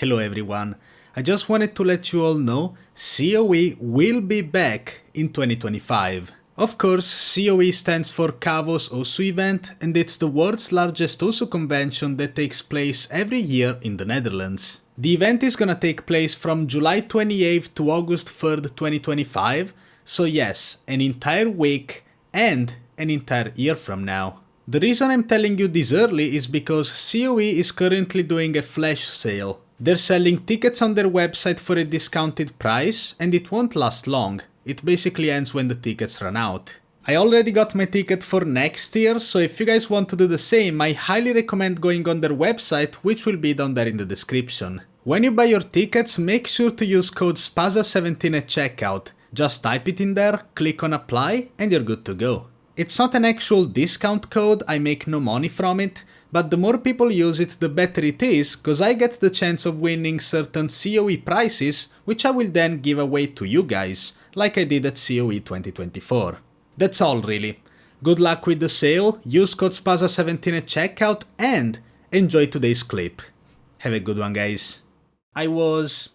Hello everyone, I just wanted to let you all know COE will be back in 2025. Of course, COE stands for Kavos Osu event and it's the world's largest Osu convention that takes place every year in the Netherlands. The event is gonna take place from July 28th to August 3rd, 2025, so yes, an entire week and an entire year from now. The reason I'm telling you this early is because COE is currently doing a flash sale. They're selling tickets on their website for a discounted price and it won't last long. It basically ends when the tickets run out. I already got my ticket for next year, so if you guys want to do the same, I highly recommend going on their website, which will be down there in the description. When you buy your tickets, make sure to use code SPAZA17 at checkout. Just type it in there, click on apply, and you're good to go. It's not an actual discount code, I make no money from it, but the more people use it, the better it is, cause I get the chance of winning certain COE prizes, which I will then give away to you guys, like I did at COE 2024. That's all really. Good luck with the sale, use code SPAZA17 at checkout, and enjoy today's clip. Have a good one, guys. I was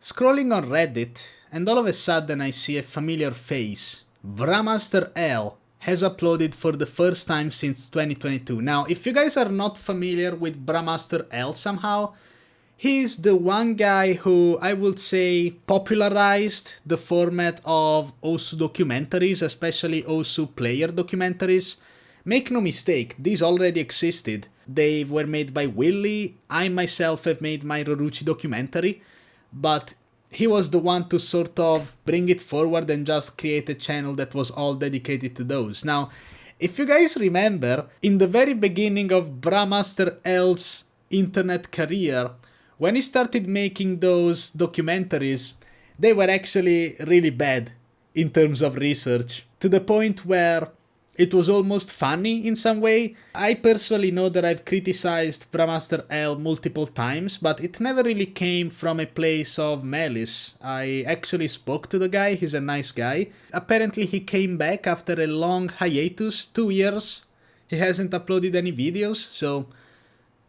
scrolling on Reddit, and all of a sudden I see a familiar face. BruhmasterL has uploaded for the first time since 2022. Now, if you guys are not familiar with BruhmasterL somehow, he's the one guy who, I would say, popularized the format of Osu documentaries, especially Osu player documentaries. Make no mistake, these already existed. They were made by Willy, I myself have made my Roruchi documentary, but he was the one to sort of bring it forward and just create a channel that was all dedicated to those. Now, if you guys remember, in the very beginning of BruhmasterL's internet career, when he started making those documentaries, they were actually really bad in terms of research, to the point where it was almost funny in some way. I personally know that I've criticized BruhmasterL multiple times, but it never really came from a place of malice. I actually spoke to the guy, he's a nice guy. Apparently he came back after a long hiatus, 2 years. He hasn't uploaded any videos, so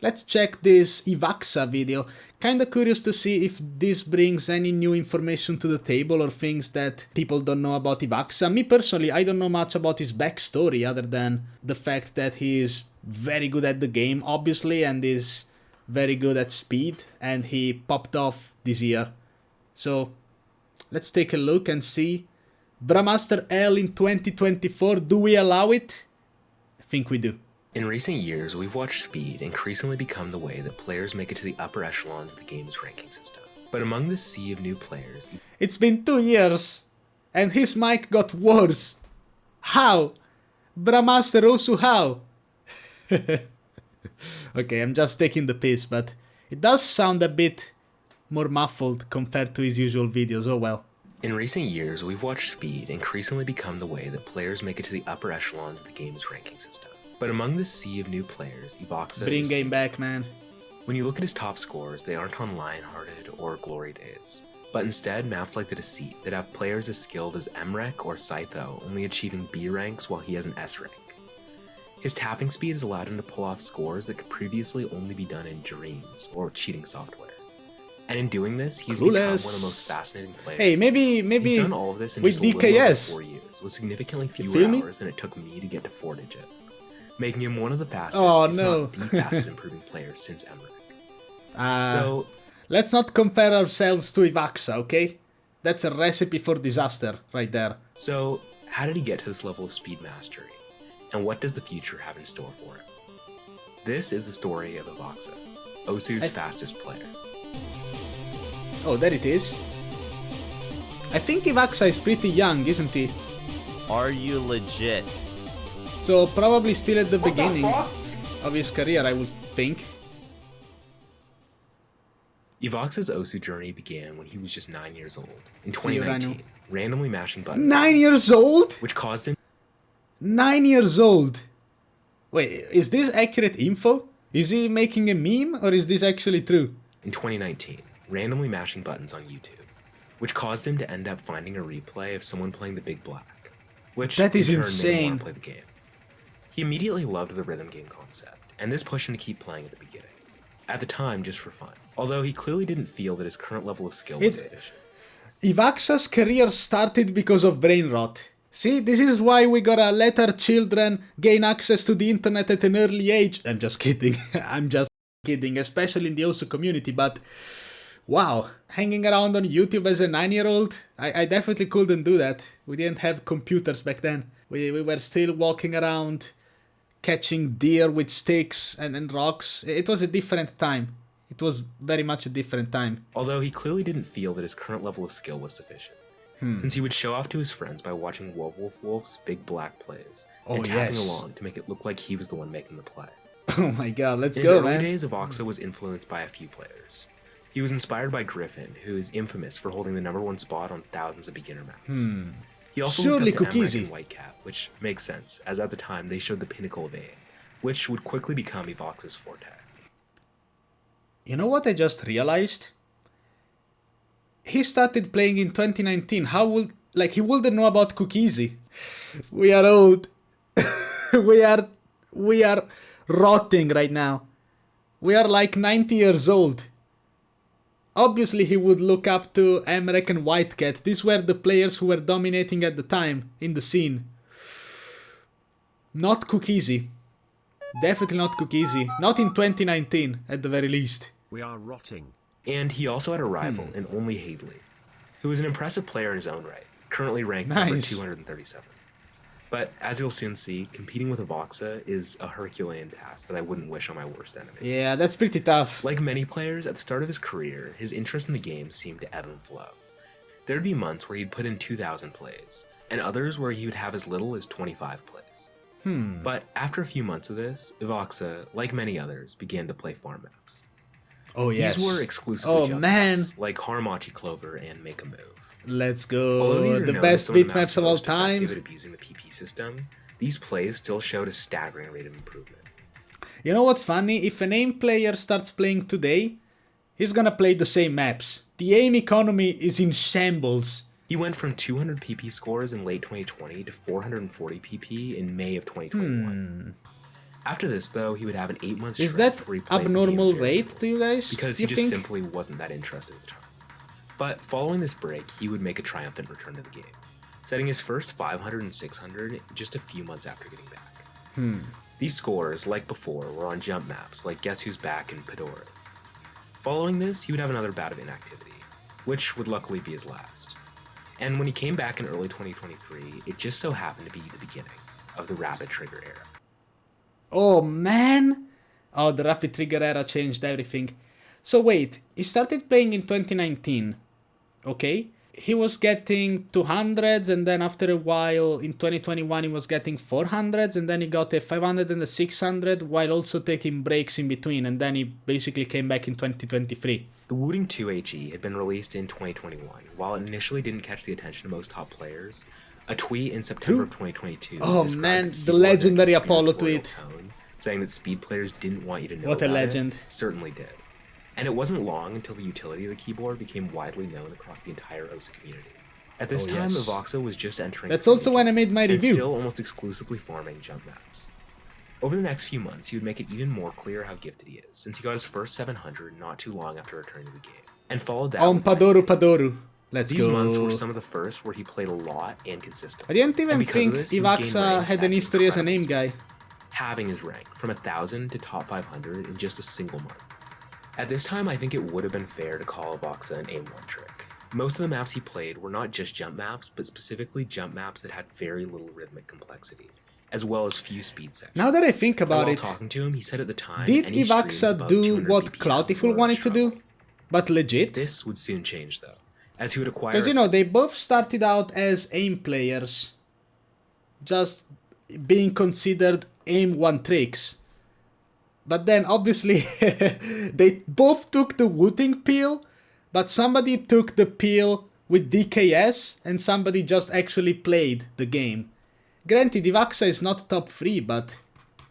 let's check this Ivaxa video. Kinda curious to see if this brings any new information to the table or things that people don't know about Ivaxa. Me personally, I don't know much about his backstory other than the fact that he is very good at the game, obviously, and is very good at speed, and he popped off this year. So, let's take a look and see. BruhmasterL in 2024, do we allow it? I think we do. In recent years, we've watched speed increasingly become the way that players make it to the upper echelons of the game's ranking system. But among this sea of new players... It's been 2 years, and his mic got worse. How? Brahmaster Osu, how? Okay, I'm just taking the piss, but it does sound a bit more muffled compared to his usual videos, oh well. In recent years, we've watched speed increasingly become the way that players make it to the upper echelons of the game's ranking system. But among this sea of new players, Ivaxa Bring game back, man. When you look at his top scores, they aren't on Lionhearted or Glory Days, but instead maps like the Deceit that have players as skilled as mrekk or Scytho only achieving B ranks while he has an S rank. His tapping speed has allowed him to pull off scores that could previously only be done in dreams or cheating software. And in doing this, he's become one of the most fascinating players. Hey, maybe he's done all of this in with just a little over DKS. 4 years, with significantly fewer hours than it took me to get to 4 digit. Making him one of the fastest, if not the fastest improving players since mrekk. So, let's not compare ourselves to Ivaxa, okay? That's a recipe for disaster, right there. So, how did he get to this level of speed mastery? And what does the future have in store for him? This is the story of Ivaxa, Osu's fastest player. Oh, there it is. I think Ivaxa is pretty young, isn't he? Are you legit? So probably still at the beginning of his career, I would think. Ivaxa's Osu journey began when he was just 9 years old, in 2019, randomly mashing buttons. 9 years old? Which caused him... 9 years old? Wait, is this accurate info? Is he making a meme, or is this actually true? In 2019, randomly mashing buttons on YouTube, which caused him to end up finding a replay of someone playing the Big Black, which that is in turn made him want insane. to play the game. He immediately loved the rhythm game concept, and this pushed him to keep playing at the beginning. At the time, just for fun. although he clearly didn't feel that his current level of skill was sufficient. Ivaxa's career started because of brain rot. See, this is why we gotta let our children gain access to the internet at an early age. I'm just kidding. I'm just kidding, especially in the OSU community, but wow, hanging around on YouTube as a 9-year-old, I definitely couldn't do that. We didn't have computers back then. We were still walking around, catching deer with sticks and rocks. It was a different time. It was very much a different time. Although he clearly didn't feel that his current level of skill was sufficient. Since he would show off to his friends by watching Wolf's big black plays and tagging along to make it look like he was the one making the play. Oh my god, let's In go, his early man. days, Ivaxa was influenced by a few players. He was inspired by Griffin, who is infamous for holding the #1 spot on thousands of beginner maps. He also Surely looked up to Cookiezi. mrekk and Whitecap, which makes sense, as at the time they showed the pinnacle of aim, which would quickly become Ivaxa's forte. You know what I just realized? He started playing in 2019. He wouldn't know about Cookiezi. We are old. we are rotting right now. We are like 90 years old. Obviously he would look up to mrekk and Whitecat. These were the players who were dominating at the time in the scene. Not Cookiezi. Definitely not Cookiezi. Not in 2019 at the very least. We are rotting. And he also had a rival in only Hadley, who was an impressive player in his own right, currently ranked number 237. But as you'll soon see, competing with Ivaxa is a Herculean task that I wouldn't wish on my worst enemy. Yeah, that's pretty tough. Like many players, at the start of his career, his interest in the game seemed to ebb and flow. There'd be months where he'd put in 2,000 plays, and others where he would have as little as 25 plays. But after a few months of this, Ivaxa, like many others, began to play farm maps. Oh yes. These were exclusively jump man. maps, like Haramachi Clover and Make a Move. Let's Although these go. are The known as best some of beat the maps of all most effective time. at abusing the PP system, these plays still showed a staggering rate of improvement. You know what's funny? If an aim player starts playing today, he's gonna play the same maps. The aim economy is in shambles. He went from 200 PP scores in late 2020 to 440 PP in May of 2021. After this, though, he would have an 8-month Is stretch that where he played abnormal the game very rate little, to you guys? because you he just think? simply wasn't that interested at the time. But following this break, he would make a triumphant return to the game, setting his first 500 and 600 just a few months after getting back. These scores, like before, were on jump maps like Guess Who's Back and Pedora. Following this, he would have another bout of inactivity, which would luckily be his last. And when he came back in early 2023, it just so happened to be the beginning of the Rapid Trigger era. Oh man! Oh, the Rapid Trigger era changed everything. So wait, he started playing in 2019, okay? He was getting 200s, and then after a while in 2021 he was getting 400s, and then he got a 500 and a 600 while also taking breaks in between, and then he basically came back in 2023. The Wooting 2HE had been released in 2021. While it initially didn't catch the attention of most top players, a tweet in September of 2022 Oh described man, the keyboard legendary in a Apollo conspiratorial tweet. tone, saying that speed players didn't want you to know What a about legend. it, certainly did. And it wasn't long until the utility of the keyboard became widely known across the entire OSA community. At this Oh, time, yes. Ivaxa was just entering That's free also when I made my and review. still almost exclusively farming jump maps. Over the next few months, he would make it even more clear how gifted he is, since he got his first 700 not too long after returning to the game, and followed that On with Padoru Padoru. Let's these go. months were some of the first where he played a lot and consistently. I didn't even And because of think this, he would gain Ivaxa rank had at an history as an aim incredible guy. speed, halving his rank from 1,000 to top 500 in just a single month. At this time, I think it would have been fair to call Ivaxa an aim one trick. Most of the maps he played were not just jump maps, but specifically jump maps that had very little rhythmic complexity, as well as few speed sections. Now that I think And about while it, talking to him, he said at the time, did any streams Ivaxa above do 200 what BPM Cloutiful were a wanted to do? struggle. But legit? This would soon change, though, as he would acquire Because, you know, they both started out as aim players. Just being considered aim one tricks. But then, obviously, they both took the Wooting pill, but somebody took the pill with DKS, and somebody just actually played the game. Granted, Ivaxa is not top 3, but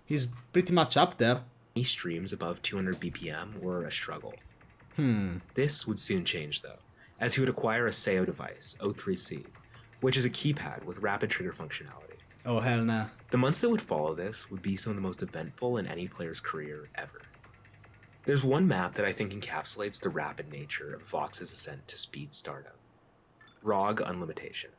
he's pretty much up there. any streams above 200 BPM were a struggle. This would soon change, though, as he would acquire a SEO device, O3C, which is a keypad with rapid trigger functionality. Oh, hell nah. The months that would follow this would be some of the most eventful in any player's career ever. There's one map that I think encapsulates the rapid nature of Ivaxa's ascent to speed stardom. ROG Unlimitation.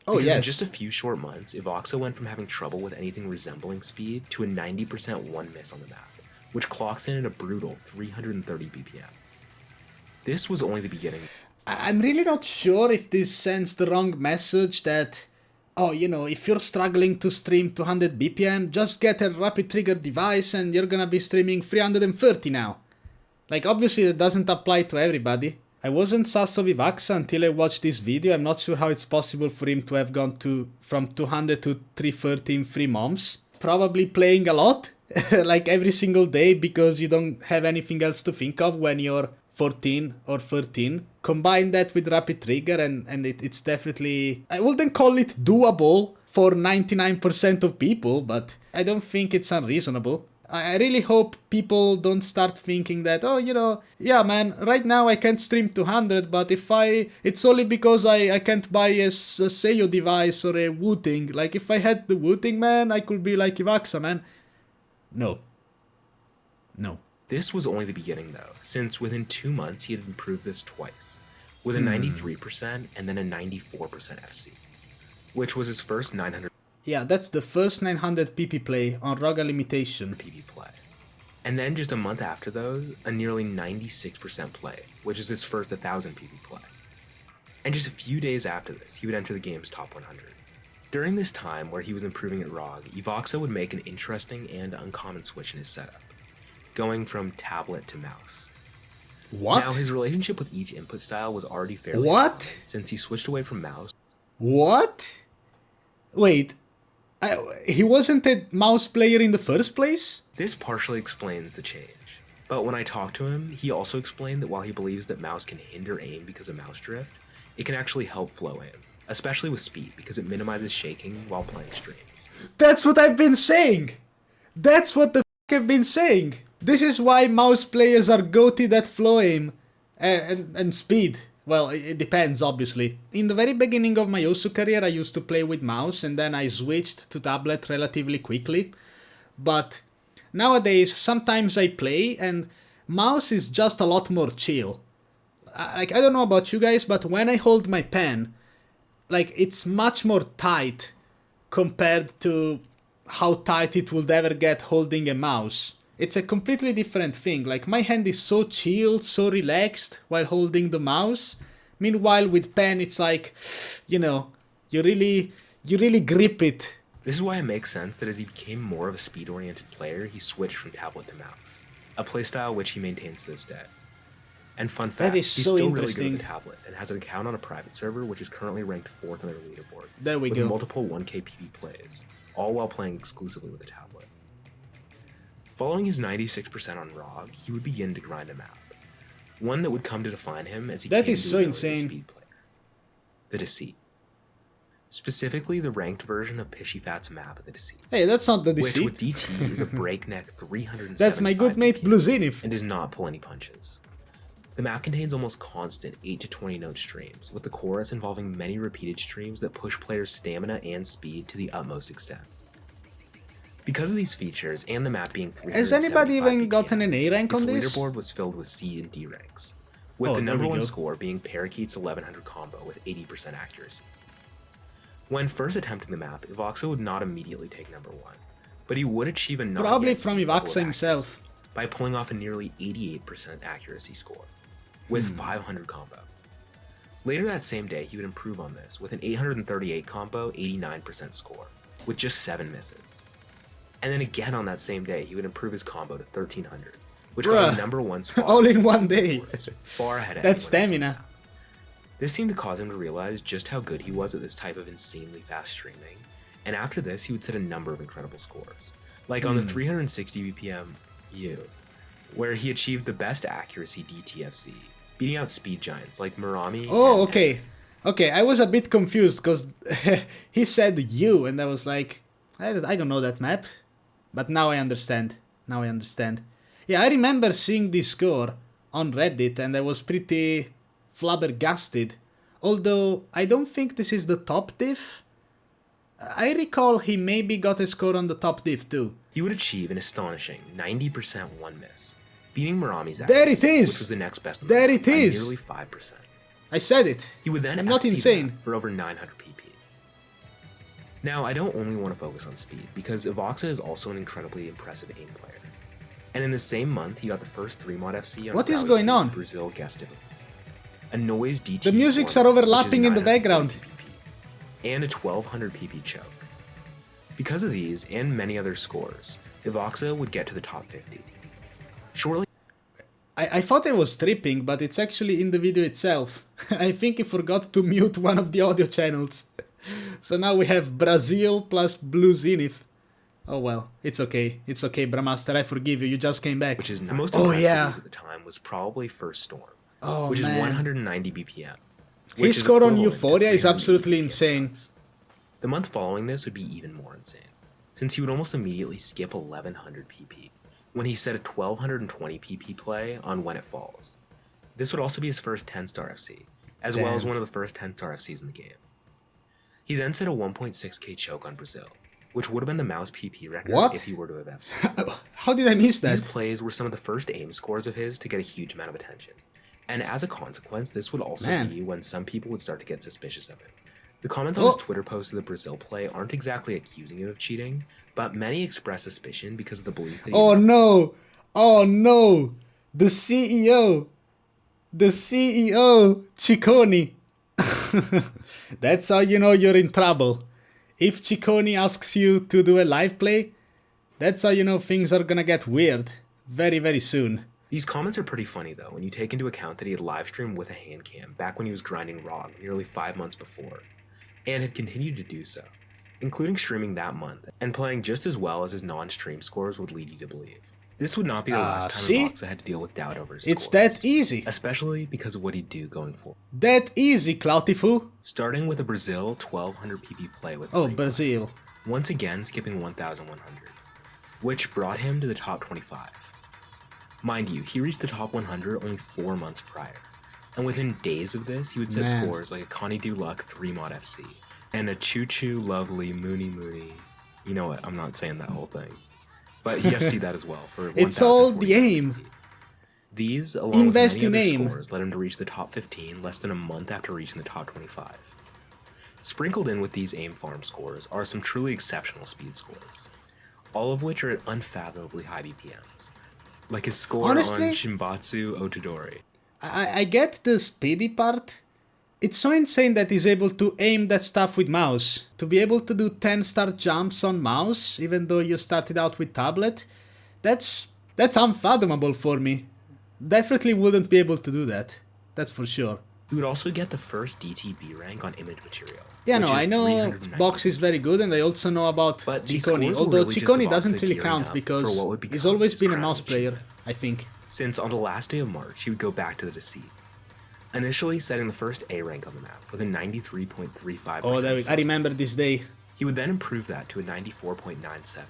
Oh, Because yes. in just a few short months, Ivaxa went from having trouble with anything resembling speed to a 90% one miss on the map, which clocks in at a brutal 330 BPM. This was only the beginning. I'm really not sure if this sends the wrong message that, oh, you know, if you're struggling to stream 200 BPM, just get a rapid trigger device and you're gonna be streaming 330 now. Like, obviously that doesn't apply to everybody. I wasn't sus of Ivaxa until I watched this video. I'm not sure how it's possible for him to have gone from 200 to 330 in 3 months. Probably playing a lot, like every single day, because you don't have anything else to think of when you're 14 or 13. Combine that with rapid trigger and it's definitely... I wouldn't call it doable for 99% of people, but I don't think it's unreasonable. I really hope people don't start thinking that, oh, you know, yeah, man, right now I can't stream 200, but it's only because I can't buy a Seiyo device or a Wu-Ting. Like, if I had the Wu-Ting, man, I could be like Ivaxa, man. No. No. This was only the beginning, though, since within 2 months he had improved this twice, with a 93% and then a 94% FC, which was his first 900 Yeah, that's the first 900 PP play on Roga Limitation. PP play. And then just a month after those, a nearly 96% play, which is his first 1000 PP play. And just a few days after this, he would enter the game's top 100. During this time where he was improving at ROG, Ivaxa would make an interesting and uncommon switch in his setup, going from tablet to mouse. What? Now, his relationship with each input style was already fairly What? strong, since he switched away from mouse. What? Wait, he wasn't a mouse player in the first place? This partially explains the change, but when I talked to him, he also explained that while he believes that mouse can hinder aim because of mouse drift, it can actually help flow aim, especially with speed because it minimizes shaking while playing streams. That's what I've been saying! That's what the f*** I've been saying! This is why mouse players are goated at flow aim and speed. Well, it depends, obviously. In the very beginning of my Osu career, I used to play with mouse, and then I switched to tablet relatively quickly. But nowadays, sometimes I play, and mouse is just a lot more chill. I don't know about you guys, but when I hold my pen, like, it's much more tight compared to how tight it would ever get holding a mouse. It's a completely different thing. Like, my hand is so chilled, so relaxed while holding the mouse. Meanwhile, with pen, it's like, you know, you really grip it. This is why it makes sense that as he became more of a speed-oriented player, he switched from tablet to mouse, a playstyle which he maintains to this day. And fun fact, That is he's so still really good interesting. with the tablet and has an account on a private server which is currently ranked 4th on their leaderboard. There we with go. multiple 1k PV plays, all while playing exclusively with the tablet. Following his 96% on ROG, he would begin to grind a map, one that would come to define him as he That came is to so know as a insane. speed player. The Deceit. Specifically the ranked version of Pishyfat's map of the Deceit, Hey, that's not the which Deceit. with DT is a breakneck 375 That's my good mate Blue Zenith. and does not pull any punches. The map contains almost constant 8 to 20 note streams, with the chorus involving many repeated streams that push players' stamina and speed to the utmost extent. Because of these features and the map being 375 Has anybody even BPM, gotten an A rank its on this? leaderboard was filled with C and D ranks, with Oh, the there number we one go. score being Parakeet's 1100 combo with 80% accuracy. When first attempting the map, Ivaxa would not immediately take number one, but he would achieve a not Probably yet from seen level Ivaxa of himself. accuracy by pulling off a nearly 88% accuracy score, with 500 combo. Later that same day, he would improve on this with an 838 combo, 89% score, with just 7 misses. And then again on that same day, he would improve his combo to 1300, which got Bruh. a number one spot. All in one day. Far ahead of That's anyone else on the stamina. map. This seemed to cause him to realize just how good he was at this type of insanely fast streaming, and after this he would set a number of incredible scores, like on the 360 BPM U, where he achieved the best accuracy DTFC, beating out speed giants like Merami Oh, and okay. Okay, I was a bit confused because he said you, and I was like, I don't know that map. But now I understand. Now I understand. Yeah, I remember seeing this score on Reddit, and I was pretty flabbergasted. Although, I don't think this is the top diff. I recall he maybe got a score on the top diff too. He would achieve an astonishing 90% one miss, beating Merami's There it accuracy, is! which was the next best There by it is! nearly 5%. I said it. He would then I'm not FC insane. that for over 900 PP. Now, I don't only want to focus on speed, because Ivaxa is also an incredibly impressive aim player. And in the same month, he got the first 3-mod FC on What is Rally going Team on? Brazil guest difficulty. A noise DT. The musics are performance, which is overlapping in the 940 background. PPP, and a 1200 PP choke. Because of these, and many other scores, Ivaxa would get to the top 50. Shortly I thought I was stripping, but it's actually in the video itself. I think he forgot to mute one of the audio channels. So now we have Brazil plus Blue Zenith. Oh well, it's okay. It's okay, Brahmaster, I forgive you. You just came back. which is the most Oh, impressive yeah. of these at the time, was probably First Storm, Oh, which man. is 190 BPM. which His is score on equivalent to Euphoria is 380 absolutely BPM. insane. The month following this would be even more insane, since he would almost immediately skip 1100 PP, when he set a 1220 PP play on When It Falls. This would also be his first 10-star FC, as well as Damn. one of the first 10-star FCs in the game. He then set a 1.6k choke on Brazil, which would have been the mouse PP record What? if he were to have FC. How did I miss These that? plays were some of the first aim scores of his to get a huge amount of attention. And as a consequence, this would also Man. be when some people would start to get suspicious of him. The comments on his Oh. Twitter post of the Brazil play aren't exactly accusing him of cheating, but many express suspicion because of the belief that he Oh no! Oh no! The CEO! The CEO! Ciccone! That's how you know you're in trouble. If Ciccone asks you to do a live play, that's how you know things are gonna get weird. Very, very soon. These comments are pretty funny though when you take into account that he had live streamed with a hand cam back when he was grinding ROG nearly 5 months before, and had continued to do so, including streaming that month and playing just as well as his non-stream scores would lead you to believe. This would not be the last time see? Ivaxa had to deal with doubt over his It's scores, that easy. especially because of what he'd do going forward. That easy, Cloutyful. Starting with a Brazil 1200 PP play with Oh, three, Brazil. once again skipping 1100, which brought him to the top 25. Mind you, he reached the top 100 only 4 months prior, and within days of this, he would set Man. scores like a Connie Do Luck 3-mod FC, and a Choo Choo Lovely Mooney Mooney. You know what, I'm not saying that whole thing. But he FC'd that as well for It's all 1,040 the aim. PP. These, along Invest with many in other aim. scores, led him to reach the top 15 less than a month after reaching the top 25. Sprinkled in with these aim farm scores are some truly exceptional speed scores, all of which are at unfathomably high BPMs, like his score Honestly, on Shimbatsu Otodori. I get the speedy part. It's so insane that he's able to aim that stuff with mouse. To be able to do 10-star jumps on mouse, even though you started out with tablet, that's unfathomable for me. Definitely wouldn't be able to do that. That's for sure. He would also get the first DTB rank on image material. Yeah, which no, is I know 390. Box is very good, and I also know about But these Ciccone. scores were Although really just Ciccone Ivaxa doesn't really gearing count up because for what would he's become always his been a crowning mouse player, achievement. I think. Since on the last day of March, he would go back to the Deceit, initially setting the first A rank on the map with a 93.35%. Oh, I Celsius. remember this day. He would then improve that to a 94.97,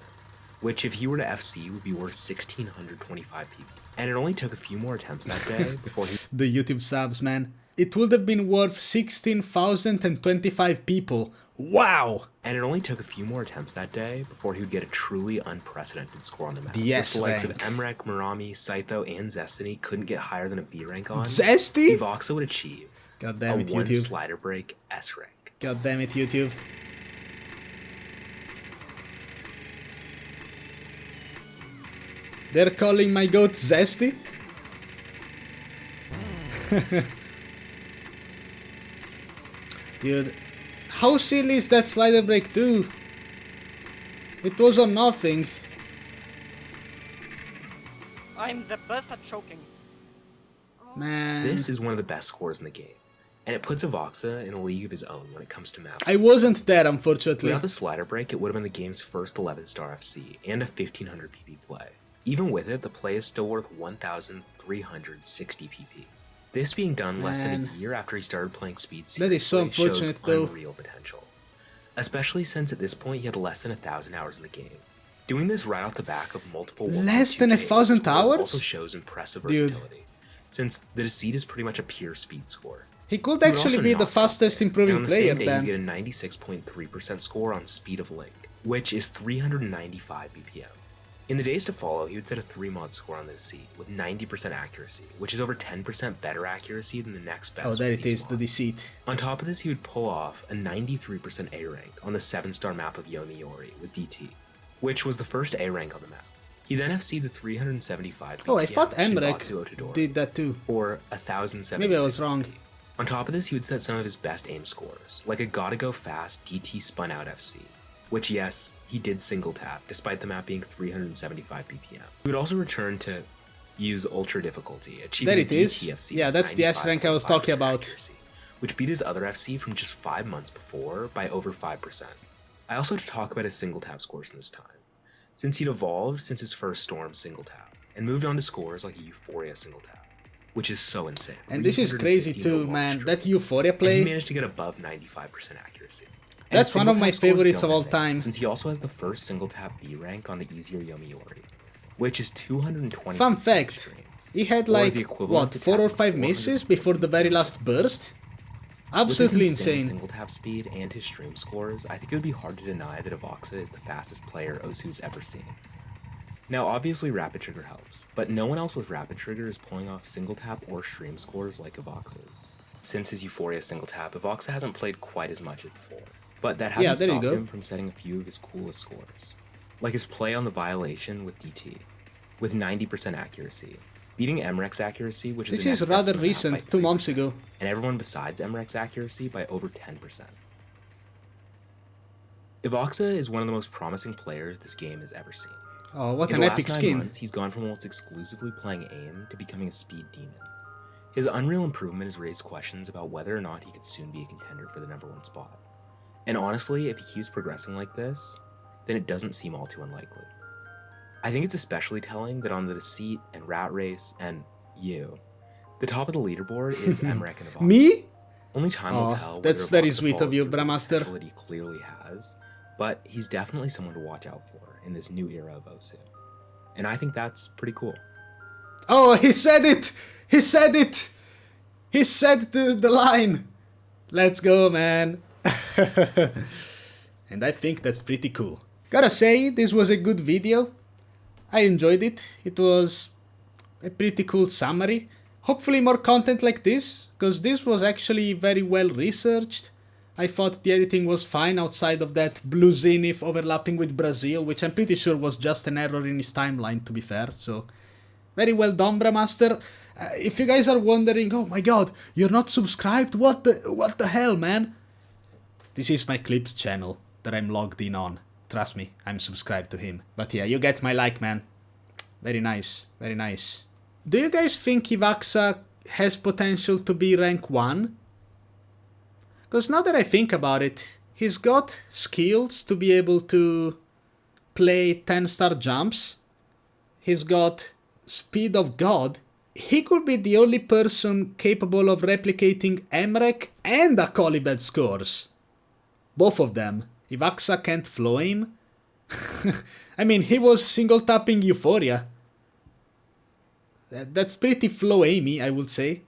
which if he were to FC would be worth 1625 PP. And it only took a few more attempts that day before he The YouTube subs, man. It would have been worth 16,025 people. Wow! And it only took a few more attempts that day before he would get a truly unprecedented score on the map. The S With the likes rank. of mrekk, Merami, Saito, and Zestiny couldn't get higher than a B rank on. Zesty? Ivaxa would achieve God a damn it, 1 YouTube. slider break S rank. God damn it, YouTube. They're calling my goat Zesty? Dude, how silly is that slider break too? It was on nothing. I'm the best at choking. Man. This is one of the best scores in the game, and it puts Ivaxa in a league of his own when it comes to maps. I wasn't there, unfortunately. Without the slider break, it would have been the game's first 11-star FC and a 1500 PP play. Even with it, the play is still worth 1360 PP. This being done less than Man. a year after he started playing Speed That is so seriously unfortunate, shows though. unreal potential. Especially since at this point he had less than 1,000 hours in the game. Doing this right off the back of multiple Less 1.2K than 1,000 scores hours? also shows impressive Dude. versatility, since the Deceit is pretty much a pure speed score. He could He would actually also be the not stop fastest there, improving and on the player same day, then. You get a 96.3% score on Speed of Link, which is 395 BPM. In the days to follow, he would set a 3-mod score on the Deceit with 90% accuracy, which is over 10% better accuracy than the next best. Oh, there with it these is, the mods. Deceit. On top of this, he would pull off a 93% A rank on the 7-star map of Yomiuri with DT, which was the first A rank on the map. He then FC'd the 375 Oh, I BPM thought Shinbatsu mrekk Otodoro did that too. for 1076. Maybe I was wrong. On top of this, he would set some of his best aim scores, like a gotta go fast DT spun out FC, which yes, he did single tap, despite the map being 375 BPM. He would also return to use ultra difficulty, achieving There it a is. DT FC Yeah, that's the S rank I was talking 95.5% about. accuracy, which beat his other FC from just 5 months before by over 5%. I also had to talk about his single tap scores in this time, since he'd evolved since his first Storm single tap, and moved on to scores like a Euphoria single tap, which is so insane. And this is crazy 350 too, no-wall man. streak. That Euphoria And he play, managed to get above 95% accuracy. And that's his one of my single-tap scores favorites don't of all end there, time. Since he also has the first single tap B rank on the easier Yomiuri, which is 220. Fun fact, streams. he had Or like, the equivalent what, to 4 or tapping 5 misses 450 before the very last burst? With his Absolutely insane insane. single tap speed and his stream scores, I think it would be hard to deny that Ivaxa is the fastest player Osu's ever seen. Now, obviously Rapid Trigger helps, but no one else with Rapid Trigger is pulling off single tap or stream scores like Ivaxa's. Since his Euphoria single tap, Ivaxa hasn't played quite as much as before, but that hasn't there you stopped go. him from setting a few of his coolest scores, like his play on the Violation with DT, with 90% accuracy, beating mrekk's accuracy, which is This the is next best rather in the map, by recent, 2 months 3%, ago. and everyone besides mrekk's accuracy by over 10%. Ivaxa is one of the most promising players this game has ever seen. Oh, what In an the epic last 9 skin. months, he's gone from almost exclusively playing aim to becoming a speed demon. His Unreal improvement has raised questions about whether or not he could soon be a contender for the #1 spot. And honestly, if he keeps progressing like this, then it doesn't seem all too unlikely. I think it's especially telling that on the Deceit and Rat Race and you, the top of the leaderboard is mrekk and Ivaxa. Me? Only time will Oh, tell. whether that's very Ivaxa sweet of follows you, through with the Brahmaster. potential that he clearly has, but he's definitely someone to watch out for in this new era of Osu. And I think that's pretty cool. Oh, he said it! He said it! He said the line! Let's go, man. And I think that's pretty cool. Gotta say, this was a good video. I enjoyed it. It was a pretty cool summary. Hopefully more content like this, because this was actually very well researched. I thought the editing was fine outside of that blue zenith overlapping with Brazil, which I'm pretty sure was just an error in his timeline, to be fair, so very well done, Brahmaster. If you guys are wondering, oh my god, you're not subscribed? What the hell, man? This is my Clips channel that I'm logged in on. Trust me, I'm subscribed to him. But yeah, you get my like, man. Very nice, very nice. Do you guys think Ivaxa has potential to be rank 1? Because now that I think about it, he's got skills to be able to play 10-star jumps. He's got speed of God. He could be the only person capable of replicating mrekk and Akolibed scores. Both of them. Ivaxa can't flow aim. I mean, he was single tapping Euphoria. That's pretty flow aimy, I would say.